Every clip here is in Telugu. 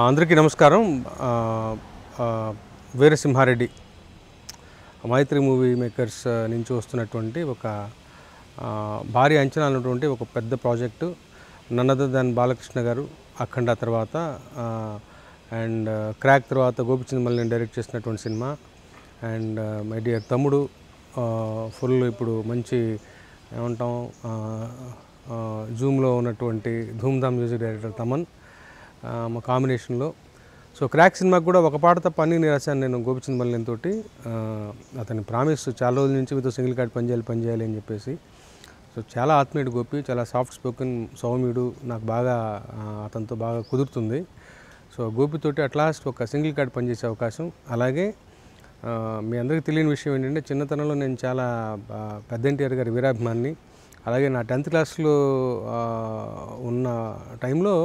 అందరికీ నమస్కారం. వీరసింహారెడ్డి మైత్రి మూవీ మేకర్స్ నుంచి వస్తున్నటువంటి ఒక భారీ అంచనా ఉన్నటువంటి ఒక పెద్ద project. None other than Balakrishna garu Akhanda తర్వాత అండ్ క్రాక్ తర్వాత గోపిచంద్ మల్లిని డైరెక్ట్ చేసినటువంటి సినిమా. అండ్ మై డియర్ తమ్ముడు ఫుల్ ఇప్పుడు మంచి ఏమంటాం జూమ్లో ఉన్నటువంటి ధూమ్ధామ్ మ్యూజిక్ డైరెక్టర్ తమన్ మా కాంబినేషన్లో. సో క్రాక్ సినిమాకి కూడా ఒక పాట తప్ప అన్నీ రాశాను నేను గోపిచంద్ మల్లిన్ తోటి. అతని ప్రామిస్ చాలా రోజుల నుంచి మీతో సింగిల్ కార్డ్ పనిచేయాలి అని చెప్పేసి. సో చాలా ఆత్మీయుడు గోపి, చాలా సాఫ్ట్ స్పోకెన్ సౌమ్యుడు, నాకు బాగా అతనితో బాగా కుదురుతుంది. సో గోపితోటి అట్ లాస్ట్ ఒక సింగిల్ కార్డ్ పనిచేసే అవకాశం. అలాగే మీ అందరికీ తెలియని విషయం ఏంటంటే చిన్నతనంలో నేను చాలా పెద్ద ఎన్టీఆర్ గారి వీరాభిమాన్ని. అలాగే నా 10th క్లాస్లో ఉన్న టైంలో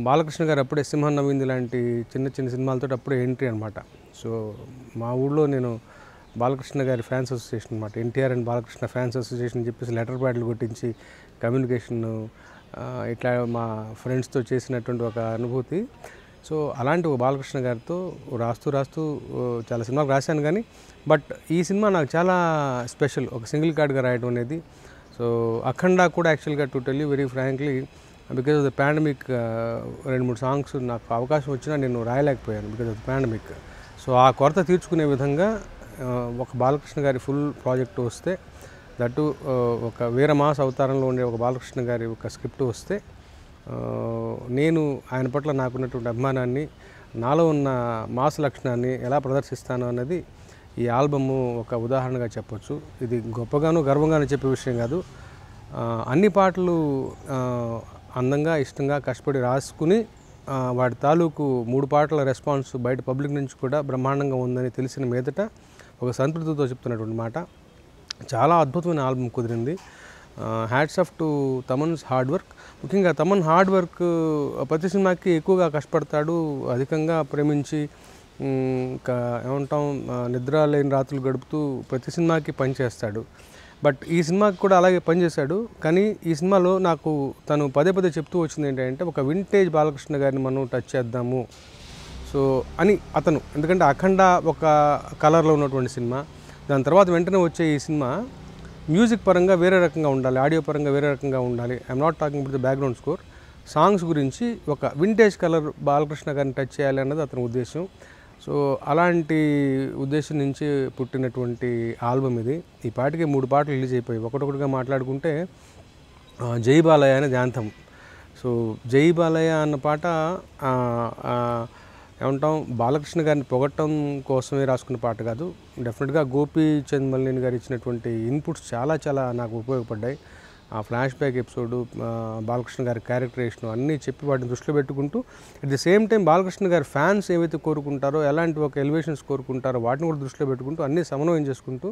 బాలకృష్ణ గారు అప్పుడే సింహం నవ్వింది లాంటి చిన్న చిన్న సినిమాలతో అప్పుడే ఎంట్రీ అనమాట. సో మా ఊళ్ళో నేను బాలకృష్ణ గారి ఫ్యాన్స్ అసోసియేషన్ అనమాట, NTR and Balakrishna fans association అని చెప్పేసి లెటర్ ప్యాడ్లు కొట్టించి కమ్యూనికేషన్ ఇట్లా మా ఫ్రెండ్స్తో చేసినటువంటి ఒక అనుభూతి. సో అలాంటి ఒక బాలకృష్ణ గారితో రాస్తూ చాలా సినిమాలు రాశాను కానీ బట్ ఈ సినిమా నాకు చాలా స్పెషల్, ఒక సింగిల్ కార్డ్గా రాయడం అనేది. సో అఖండ కూడా యాక్చువల్గా to tell you very frankly because of the pandemic 2-3 songs నాకు అవకాశం వచ్చినా నేను రాయలేకపోయాను because of the pandemic. So ఆ కొరత తీర్చుకునే విధంగా ఒక బాలకృష్ణ గారి ఫుల్ ప్రాజెక్ట్ వస్తే, దట్టు ఒక వీరమాస అవతారంలో ఉండే ఒక బాలకృష్ణ గారి ఒక స్క్రిప్ట్ వస్తే నేను ఆయన పట్ల నాకున్నటువంటి అభిమానాన్ని, నాలో ఉన్న మాస లక్షణాన్ని ఎలా ప్రదర్శిస్తాను అన్నది ఈ ఆల్బము ఒక ఉదాహరణగా చెప్పొచ్చు. ఇది గొప్పగాను గర్వంగాను చెప్పే విషయం కాదు. అన్ని పాటలు అందంగా ఇష్టంగా కష్టపడి రాసుకుని వాటి తాలూకు 3 పాటల రెస్పాన్స్ బయట పబ్లిక్ నుంచి కూడా బ్రహ్మాండంగా ఉందని తెలిసిన మీదట ఒక సంతృప్తితో చెప్తున్నటువంటి మాట. చాలా అద్భుతమైన ఆల్బమ్ కుదిరింది. Hats off to Thaman's hard work. ముఖ్యంగా తమన్ హార్డ్ వర్క్ ప్రతి సినిమాకి ఎక్కువగా కష్టపడతాడు, అధికంగా ప్రేమించి ఇంకా ఏమంటాం నిద్ర లేని రాత్రులు గడుపుతూ ప్రతి సినిమాకి పనిచేస్తాడు. బట్ ఈ సినిమాకి కూడా అలాగే పనిచేశాడు. కానీ ఈ సినిమాలో నాకు తను పదే చెప్తూ వచ్చింది ఏంటంటే ఒక వింటేజ్ బాలకృష్ణ గారిని మనం టచ్ చేద్దాము సో అని అతను. ఎందుకంటే అఖండ ఒక కలర్లో ఉన్నటువంటి సినిమా, దాని తర్వాత వెంటనే వచ్చే ఈ సినిమా మ్యూజిక్ పరంగా వేరే రకంగా ఉండాలి, ఆడియో పరంగా వేరే రకంగా ఉండాలి. I'm not talking about the background score, songs గురించి ఒక వింటేజ్ కలర్ బాలకృష్ణ గారిని టచ్ చేయాలి అన్నది అతని ఉద్దేశం. సో అలాంటి ఉద్దేశం నుంచి పుట్టినటువంటి ఆల్బమ్ ఇది. ఈ పాటికి 3 పాటలు రిలీజ్ అయిపోయాయి. ఒకటొకటిగా మాట్లాడుకుంటే జై బాలయ్య అనేది యాంథమ్. సో జై బాలయ్య అన్న పాట ఏమంటాం బాలకృష్ణ గారిని పొగట్టం కోసమే రాసుకున్న పాట కాదు. డెఫినెట్గా గోపీచంద్ మల్లిని గారు ఇచ్చినటువంటి ఇన్పుట్స్ చాలా నాకు ఉపయోగపడ్డాయి. ఆ ఫ్లాష్ బ్యాక్ ఎపిసోడు, బాలకృష్ణ గారి క్యారెక్టరేషన్ అన్నీ చెప్పి వాటిని దృష్టిలో పెట్టుకుంటూ at the same time Balakrishna గారి ఫ్యాన్స్ ఏవైతే కోరుకుంటారో, ఎలాంటి ఒక ఎలివేషన్స్ కోరుకుంటారో వాటిని కూడా దృష్టిలో పెట్టుకుంటూ అన్నీ సమన్వయం చేసుకుంటూ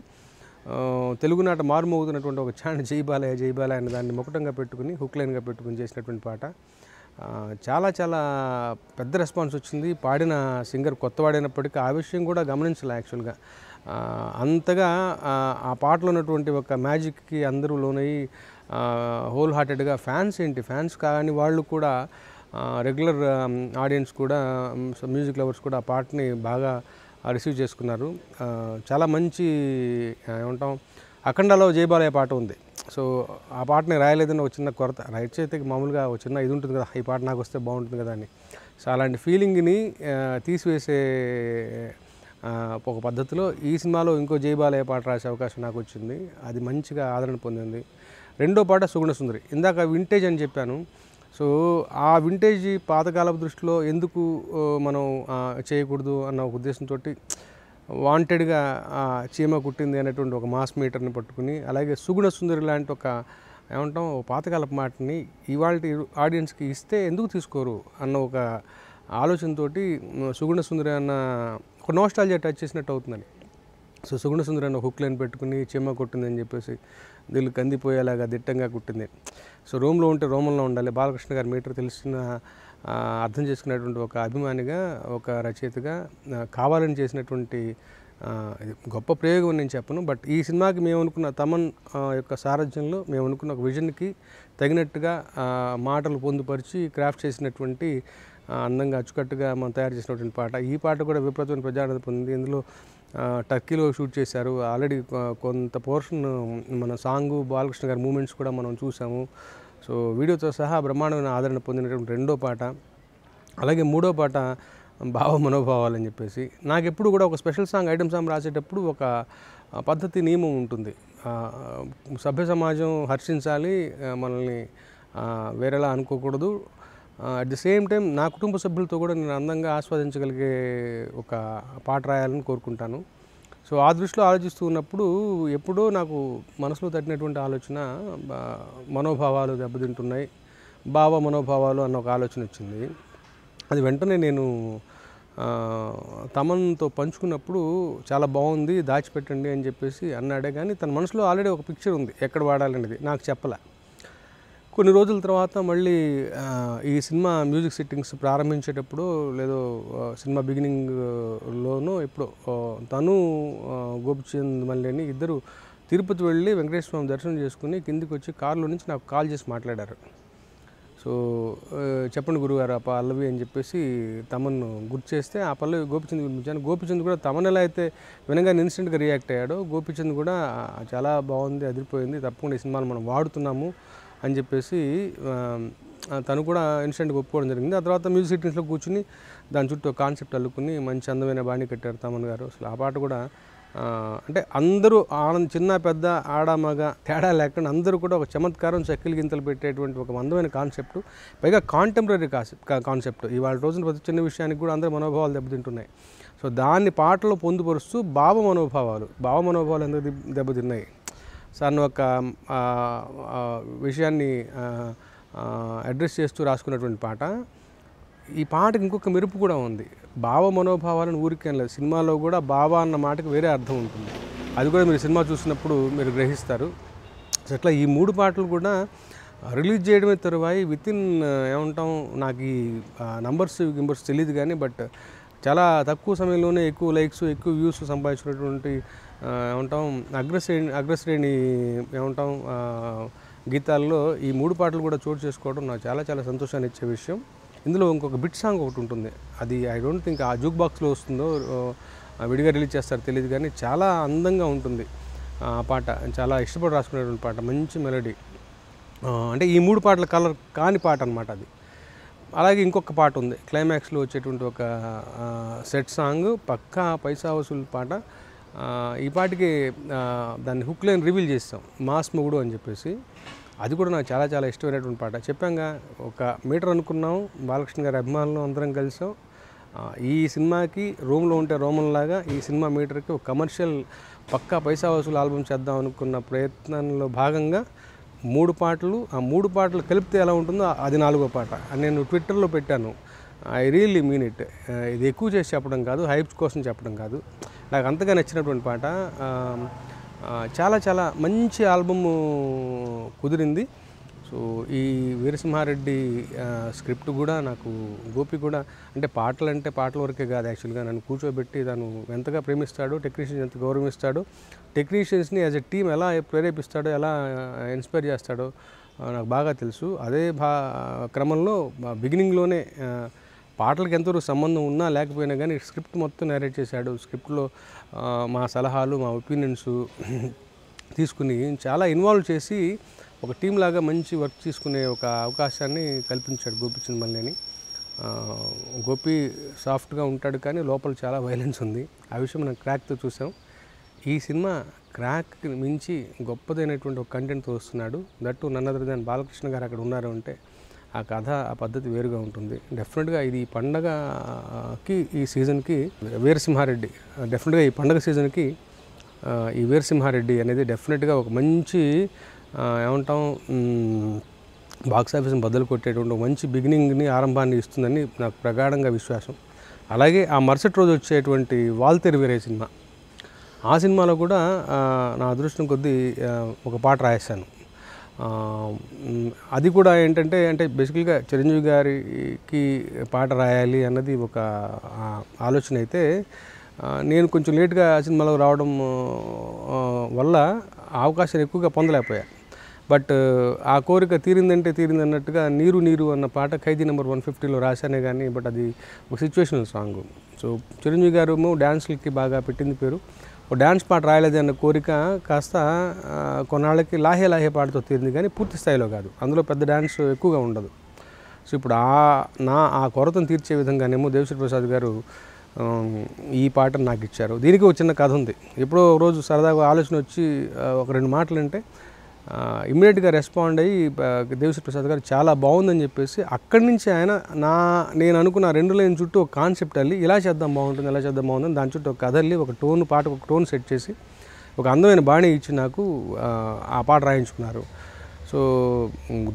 తెలుగునాట మారుమోగుతున్నటువంటి ఒక ఛానల్ జై బాలయ్య అనే దాన్ని ముఖటంగా పెట్టుకుని హుక్లైన్గా పెట్టుకుని చేసినటువంటి పాట. చాలా పెద్ద రెస్పాన్స్ వచ్చింది. పాడిన సింగర్ కొత్తవాడైనప్పటికీ ఆ విషయం కూడా గమనించాలి యాక్చువల్గా. అంతగా ఆ పాటలో ఉన్నటువంటి ఒక మ్యాజిక్కి అందరూ లోనయ్యి హోల్ హార్టెడ్గా ఫ్యాన్స్ కానీ వాళ్ళు కూడా రెగ్యులర్ ఆడియన్స్ కూడా మ్యూజిక్ లవర్స్ కూడా ఆ పాటని బాగా రిసీవ్ చేసుకున్నారు. చాలా మంచి ఏమంటాం అఖండలో జై బాలయ్య పాట ఉంది. సో ఆ పాటని రాయలేదని ఒక చిన్న కొరత, రైట్ అయితే మామూలుగా ఒక చిన్న ఇది ఉంటుంది కదా, ఈ పాట నాకు వస్తే బాగుంటుంది కదా అని. సో అలాంటి ఫీలింగ్ని తీసివేసే ఒక పద్ధతిలో ఈ సినిమాలో ఇంకో జై బాలయ్య పాట రాసే అవకాశం నాకు వచ్చింది. అది మంచిగా ఆదరణ పొందింది. రెండో పాట సుగుణ సుందరి. ఇందాక వింటేజ్ అని చెప్పాను. సో ఆ వింటేజ్ పాతకాలపు దృష్టిలో ఎందుకు మనం చేయకూడదు అన్న ఒక ఉద్దేశంతో వాంటెడ్గా చీమ కుట్టింది అనేటువంటి ఒక మాస్ మీటర్ని పట్టుకుని, అలాగే సుగుణ సుందరి లాంటి ఒక ఏమంటాం పాతకాలపు మాటని ఇవాళ ఆడియన్స్కి ఇస్తే ఎందుకు తీసుకోరు అన్న ఒక ఆలోచనతో సుగుణ సుందరి అన్న ఒక నోస్టాలజియా టచ్ చేసినట్టు అవుతుందని. సో సుగుణ సుందరి అన్న హుక్ లైన్ పెట్టుకుని చీమ కొట్టింది అని చెప్పేసి వీళ్ళు కందిపోయేలాగా దిట్టంగా కుట్టింది. సో రోమ్లో ఉంటే రోమంలో ఉండాలి. బాలకృష్ణ గారి మీటర్ తెలిసిన అర్థం చేసుకునేటువంటి ఒక అభిమానిగా, ఒక రచయితగా కావాలని చేసినటువంటి ఇది గొప్ప ప్రయోగం నేను చెప్పను. బట్ ఈ సినిమాకి మేము అనుకున్న తమన్ యొక్క సారథ్యంలో మేము అనుకున్న ఒక విజన్కి తగినట్టుగా మాటలు పొందుపరిచి క్రాఫ్ట్ చేసినటువంటి అందంగా అచ్చుకట్టుగా మనం తయారు చేసినటువంటి పాట. ఈ పాట కూడా విపరీతమైన ప్రజాదరణ పొందింది. ఇందులో టర్కీలో షూట్ చేశారు. ఆల్రెడీ కొంత పోర్షన్ మన సాంగు బాలకృష్ణ గారి మూమెంట్స్ కూడా మనం చూసాము. సో వీడియోతో సహా బ్రహ్మాండమైన ఆదరణ పొందినటువంటి రెండో పాట. అలాగే మూడో పాట భావ మనోభావాలు అని చెప్పేసి. నాకెప్పుడు కూడా ఒక స్పెషల్ సాంగ్, ఐటమ్ సాంగ్ రాసేటప్పుడు ఒక పద్ధతి, నియమం ఉంటుంది. సభ్య సమాజం హర్షించాలి, మనల్ని వేరేలా అనుకోకూడదు. అట్ ది సేమ్ టైం నా కుటుంబ సభ్యులతో కూడా నేను అందంగా ఆస్వాదించగలిగే ఒక పాట రాయాలని కోరుకుంటాను. సో ఆ దృష్టిలో ఆలోచిస్తూ ఉన్నప్పుడు ఎప్పుడో నాకు మనసులో తట్టినటువంటి ఆలోచన, మనోభావాలు దెబ్బతింటున్నాయి, భావ మనోభావాలు అన్న ఒక ఆలోచన వచ్చింది. అది వెంటనే నేను తమన్తో పంచుకున్నప్పుడు చాలా బాగుంది, దాచిపెట్టండి అని చెప్పేసి అన్నాడే. కానీ తన మనసులో ఆల్రెడీ ఒక పిక్చర్ ఉంది ఎక్కడ వాడాలనేది, నాకు చెప్పలే. కొన్ని రోజుల తర్వాత మళ్ళీ ఈ సినిమా మ్యూజిక్ సిట్టింగ్స్ ప్రారంభించేటప్పుడు లేదో సినిమా బిగినింగ్లోనూ ఎప్పుడో తను గోపిచంద్ మల్లేని ఇద్దరు తిరుపతి వెళ్ళి వెంకటేశ్వర స్వామి దర్శనం చేసుకుని కిందికి వచ్చి కారులో నుంచి నాకు కాల్ చేసి మాట్లాడారు. సో చెప్పండి గురుగారు ఆ పల్లవి అని చెప్పేసి తమను గుర్తు చేస్తే ఆ పల్లవి గోపిచంద్ గురించాను. గోపిచంద్ కూడా తమను ఎలా అయితే వినగానే ఇన్స్టెంట్గా రియాక్ట్ అయ్యాడో, గోపిచంద్ కూడా చాలా బాగుంది, అదిరిపోయింది, తప్పకుండా ఈ సినిమాలు మనం వాడుతున్నాము అని చెప్పేసి తను కూడా ఇన్స్టెంట్గా ఒప్పుకోవడం జరిగింది. ఆ తర్వాత మ్యూజిక్ సిట్టింగ్స్లో కూర్చుని దాని చుట్టూ కాన్సెప్ట్ అల్లుకుని మంచి అందమైన బాణి కట్టారు తమన్ గారు. అసలు ఆ పాట కూడా అంటే అందరూ చిన్న పెద్ద ఆడ మగ తేడా లేకుండా అందరూ కూడా ఒక చమత్కారం, చక్కిలి గింతలు పెట్టేటువంటి ఒక అందమైన కాన్సెప్ట్, పైగా కాంటెంపరీ కాన్సెప్ట్. ఇవాళ రోజున ప్రతి చిన్న విషయానికి కూడా అందరూ మనోభావాలు దెబ్బతింటున్నాయి. సో దాన్ని పాటలో పొందుపరుస్తూ భావ మనోభావాలు ఎందుకు దెబ్బతిన్నాయి సార్ అన్న ఒక విషయాన్ని అడ్రస్ చేస్తూ రాసుకున్నటువంటి పాట. ఈ పాటకి ఇంకొక మెరుపు కూడా ఉంది. భావ మనోభావాలను ఊరికేం లేదు, సినిమాలో కూడా భావ అన్న మాటకి వేరే అర్థం ఉంటుంది. అది కూడా మీరు సినిమా చూసినప్పుడు మీరు గ్రహిస్తారు. సో అట్లా ఈ మూడు పాటలు కూడా రిలీజ్ చేయడమే తరువాయి వితిన్ ఏమంటాం, నాకు ఈ నంబర్స్ తెలియదు కానీ బట్ చాలా తక్కువ సమయంలోనే ఎక్కువ లైక్స్, ఎక్కువ వ్యూస్ సంపాదించినటువంటి ఏమంటాం అగ్రశ్రేణి ఏమంటాం గీతాల్లో ఈ మూడు పాటలు కూడా చోటు చేసుకోవడం నాకు చాలా చాలా సంతోషాన్ని ఇచ్చే విషయం. ఇందులో ఇంకొక బిట్ సాంగ్ ఒకటి ఉంటుంది, అది ఐ డోంట్ థింక్ ఆ జూక్ బాక్స్లో వస్తుందో విడిగా రిలీజ్ చేస్తారో తెలియదు కానీ చాలా అందంగా ఉంటుంది ఆ పాట. చాలా ఇష్టపడి రాసుకునేటువంటి పాట, మంచి మెలడీ. అంటే ఈ మూడు పాటల కలర్ కాని పాట అనమాట అది. అలాగే ఇంకొక పాట ఉంది క్లైమాక్స్లో వచ్చేటువంటి ఒక సెట్ సాంగ్, పక్కా పైసా వసూలు పాట. ఈ పాటకి దాన్ని హుక్ లైన్ రివీల్ చేస్తాం, మాస్ మొగుడు అని చెప్పేసి. అది కూడా నాకు చాలా చాలా ఇష్టమైనటువంటి పాట. చెప్పాంగా, ఒక మీటర్ అనుకున్నాం, బాలకృష్ణ గారి అభిమానులు అందరం కలిసాం. ఈ సినిమాకి రోమ్లో ఉంటే రోమన్లాగా ఈ సినిమా మీటర్కి ఒక కమర్షియల్ పక్కా పైసా వసూలు ఆల్బమ్ చేద్దాం అనుకున్న ప్రయత్నంలో భాగంగా మూడు పాటలు, ఆ మూడు పాటలు కలిపితే ఎలా ఉంటుందో అది నాలుగో పాట అని నేను ట్విట్టర్లో పెట్టాను. I really mean it. ఇది ఎక్కువ చేసి చెప్పడం కాదు, హైప్స్ కోసం చెప్పడం కాదు, నాకు అంతగా నచ్చినటువంటి పాట. చాలా చాలా మంచి ఆల్బమ్ కుదిరింది. సో ఈ వీరసింహారెడ్డి స్క్రిప్ట్ కూడా నాకు గోపి కూడా, అంటే పాటల వరకే కాదు, యాక్చువల్గా నన్ను కూర్చోబెట్టి తను ఎంతగా ప్రేమిస్తాడు, టెక్నీషియన్స్ ఎంత గౌరవిస్తాడు, టెక్నీషియన్స్ని యాజ్ ఎ టీమ్ ఎలా ప్రేరేపిస్తాడో, ఎలా ఇన్స్పైర్ చేస్తాడో నాకు బాగా తెలుసు. అదే క్రమంలో బిగినింగ్లోనే పాటలకు ఎంతవరకు సంబంధం ఉన్నా లేకపోయినా కానీ స్క్రిప్ట్ మొత్తం నేరేట్ చేశాడు. స్క్రిప్ట్లో మా సలహాలు, మా ఒపీనియన్స్ తీసుకుని చాలా ఇన్వాల్వ్ చేసి ఒక టీం లాగా మంచి వర్క్ తీసుకునే ఒక అవకాశాన్ని కల్పించాడు గోపిచంద్ మల్లేని. గోపి సాఫ్ట్గా ఉంటాడు కానీ లోపల చాలా వైలెన్స్ ఉంది. ఆ విషయం మనం క్రాక్తో చూసాం. ఈ సినిమా క్రాక్కి మించి గొప్పదైనటువంటి ఒక కంటెంట్తో వస్తున్నాడు. దట్టు నన్నదర్ దాన్ బాలకృష్ణ గారు అక్కడ ఉన్నారు అంటే ఆ కథ, ఆ పద్ధతి వేరుగా ఉంటుంది. డెఫినెట్గా ఇది ఈ పండగకి, ఈ సీజన్కి వీరసింహారెడ్డి, డెఫినెట్గా ఈ పండగ సీజన్కి ఈ వీరసింహారెడ్డి అనేది డెఫినెట్గా ఒక మంచి ఏమంటాం బాక్స్ ఆఫీస్ని బద్దలు కొట్టేటువంటి మంచి బిగినింగ్ని, ఆరంభాన్ని ఇస్తుందని నాకు ప్రగాఢంగా విశ్వాసం. అలాగే ఆ మరుసటి రోజు వచ్చేటువంటి వాల్తేరు వీరే సినిమా, ఆ సినిమాలో కూడా నా అదృష్టం కొద్దీ ఒక పాట రాయేశాను. అది కూడా ఏంటంటే, బేసికల్గా చిరంజీవి గారికి పాట రాయాలి అన్నది ఒక ఆలోచన అయితే, నేను కొంచెం లేట్గా సినిమాలో రావడం వల్ల అవకాశాలు ఎక్కువగా పొందలేకపోయా. బట్ ఆ కోరిక తీరిందంటే తీరింది అన్నట్టుగా నీరు నీరు అన్న పాట ఖైదీ నెంబర్ 150లో రాశానే కానీ బట్ అది ఒక సిచ్యువేషనల్ సాంగ్. సో చిరంజీవి గారు డ్యాన్స్లకి బాగా పెట్టింది పేరు. ఒక డ్యాన్స్ పాట రాయలేదు అన్న కోరిక కాస్త కొన్నాళ్ళకి లాహే లాహే పాటతో తీరింది కానీ పూర్తి స్థాయిలో కాదు. అందులో పెద్ద డ్యాన్స్ ఎక్కువగా ఉండదు. సో ఇప్పుడు ఆ కొరతను తీర్చే విధంగానేమో దేవిశ్రీ ప్రసాద్ గారు ఈ పాటను నాకు ఇచ్చారు. దీనికి ఒక చిన్న కథ ఉంది. ఎప్పుడో రోజు సరదాగా ఆలోచన వచ్చి ఒక 2 మాటలు అంటే ఇమ్మీడియట్గా రెస్పాండ్ అయ్యి దేవిశ్రీ ప్రసాద్ గారు చాలా బాగుందని చెప్పేసి అక్కడి నుంచి ఆయన నేను అనుకున్న 2 లైన్ చుట్టూ ఒక కాన్సెప్ట్ అల్లి ఇలా చేద్దాం బాగుంటుంది, ఎలా చేద్దాం బాగుంటుంది, దాని చుట్టూ ఒక కథ అల్లి ఒక పాటకు ఒక టోన్ సెట్ చేసి ఒక అందమైన బాణీ ఇచ్చి నాకు ఆ పాట రాయించుకున్నారు. సో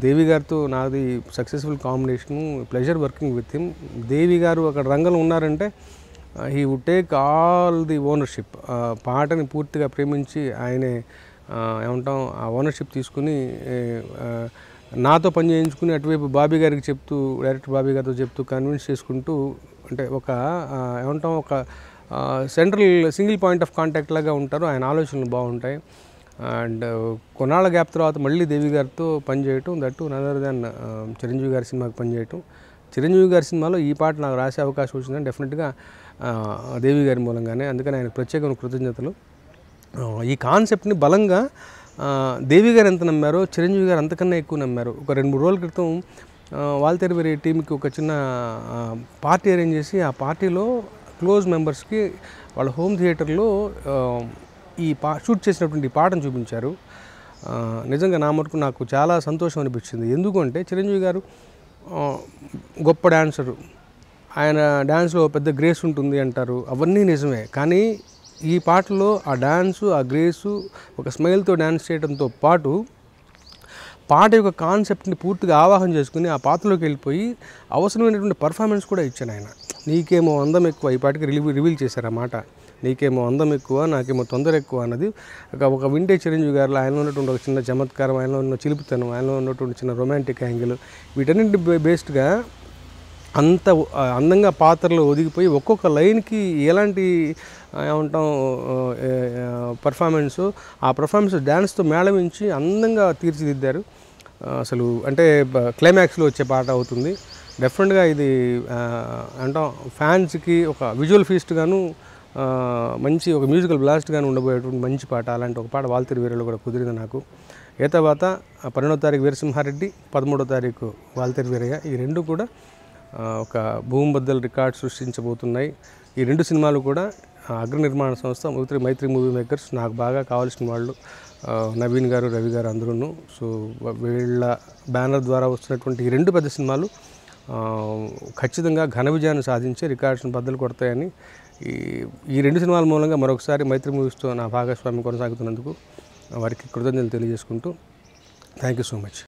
దేవి గారితో నాది successful combination, pleasure working with him. Devi గారు అక్కడ రంగంలో ఉన్నారంటే he would take all the ownership. పాటని పూర్తిగా ప్రేమించి ఆయనే ఏమంటాం ఆ ఓనర్షిప్ తీసుకుని నాతో పని చేయించుకుని అటువైపు బాబీ గారికి చెప్తూ, డైరెక్టర్ బాబీ గారితో చెప్తూ కన్విన్స్ చేసుకుంటూ, అంటే ఒక ఏమంటాం ఒక central single point of contact లాగా ఉంటారు. ఆయన ఆలోచనలు బాగుంటాయి. అండ్ కొన్నాళ్ళ గ్యాప్ తర్వాత మళ్ళీ దేవి గారితో పనిచేయటం, దట్టు నదర్ దాన్ చిరంజీవి గారి సినిమాకి పనిచేయటం. చిరంజీవి గారి సినిమాలో ఈ పాట నాకు రాసే అవకాశం వచ్చిందని డెఫినెట్గా దేవి గారి మూలంగానే. అందుకని ఆయన ప్రత్యేకమైన కృతజ్ఞతలు. ఈ కాన్సెప్ట్ని బలంగా దేవి గారు ఎంత నమ్మారో చిరంజీవి గారు అంతకన్నా ఎక్కువ నమ్మారు. ఒక 2-3 రోజుల క్రితం వాల్తేరు టీంకి ఒక చిన్న పార్టీ అరేంజ్ చేసి ఆ పార్టీలో క్లోజ్ మెంబర్స్కి వాళ్ళ హోమ్ థియేటర్లో ఈ షూట్ చేసినటువంటి పాటను చూపించారు. నిజంగా నా మటుకు నాకు చాలా సంతోషం అనిపించింది. ఎందుకంటే చిరంజీవి గారు గొప్ప డాన్సరు, ఆయన డ్యాన్స్లో పెద్ద గ్రేస్ ఉంటుంది అంటారు, అవన్నీ నిజమే. కానీ ఈ పాటలో ఆ డ్యాన్సు, ఆ గ్రేసు, ఒక స్మైల్తో డ్యాన్స్ చేయడంతో పాటు పాట యొక్క కాన్సెప్ట్ని పూర్తిగా ఆవాహన చేసుకుని ఆ పాటలోకి వెళ్ళిపోయి అవసరమైనటువంటి పర్ఫార్మెన్స్ కూడా ఇచ్చాను ఆయన. నీకేమో అందం ఎక్కువ, ఈ పాటకి రివీల్ చేశారు ఆ మాట. నీకేమో అందం ఎక్కువ, నాకేమో తొందర ఎక్కువ అన్నది ఒక వింటేజ్ చిరంజీవి గారిలో ఆయనలో ఉన్నటువంటి ఒక చిన్న చమత్కారం, ఆయనలో ఉన్న చిలుపుతనం, ఆయనలో ఉన్నటువంటి చిన్న రొమాంటిక్ యాంగిల్, వీటన్నింటి బేస్డ్గా అంత అందంగా పాత్రలో ఒదిగిపోయి ఒక్కొక్క లైన్కి ఎలాంటి ఏమంటాం పర్ఫార్మెన్సు, ఆ పర్ఫార్మెన్స్ డ్యాన్స్తో మేళవించి అందంగా తీర్చిదిద్దారు. అసలు అంటే క్లైమాక్స్లో వచ్చే పాట అవుతుంది. డెఫినెట్గా ఇది అంటాం ఫ్యాన్స్కి ఒక విజువల్ ఫీస్ట్గాను, మంచి ఒక మ్యూజికల్ బ్లాస్ట్గాను ఉండబోయేటువంటి మంచి పాట. అలాంటి ఒక పాట వాల్తేరు వీరలో కూడా కుదిరింది నాకు. ఏ తర్వాత 12వ తారీఖు వీరసింహారెడ్డి, 13వ తారీఖు వాల్తేరు వీరయ్య, ఈ 2 కూడా ఒక భూమిబద్దలు రికార్డ్ సృష్టించబోతున్నాయి. ఈ 2 సినిమాలు కూడా అగ్ర నిర్మాణ సంస్థ మైత్రి మూవీ మేకర్స్, నాకు బాగా కావాల్సిన వాళ్ళు నవీన్ గారు, రవి గారు అందరూ. సో వీళ్ళ బ్యానర్ ద్వారా వస్తున్నటువంటి ఈ 2 పెద్ద సినిమాలు ఖచ్చితంగా ఘన విజయాన్ని సాధించి రికార్డ్స్ని బద్దలు కొడతాయని ఈ 2 సినిమాల మూలంగా మరొకసారి మైత్రి మూవీస్తో నా భాగస్వామ్యం కొనసాగుతున్నందుకు వారికి కృతజ్ఞతలు తెలియజేసుకుంటూ థ్యాంక్ యూ సో మచ్.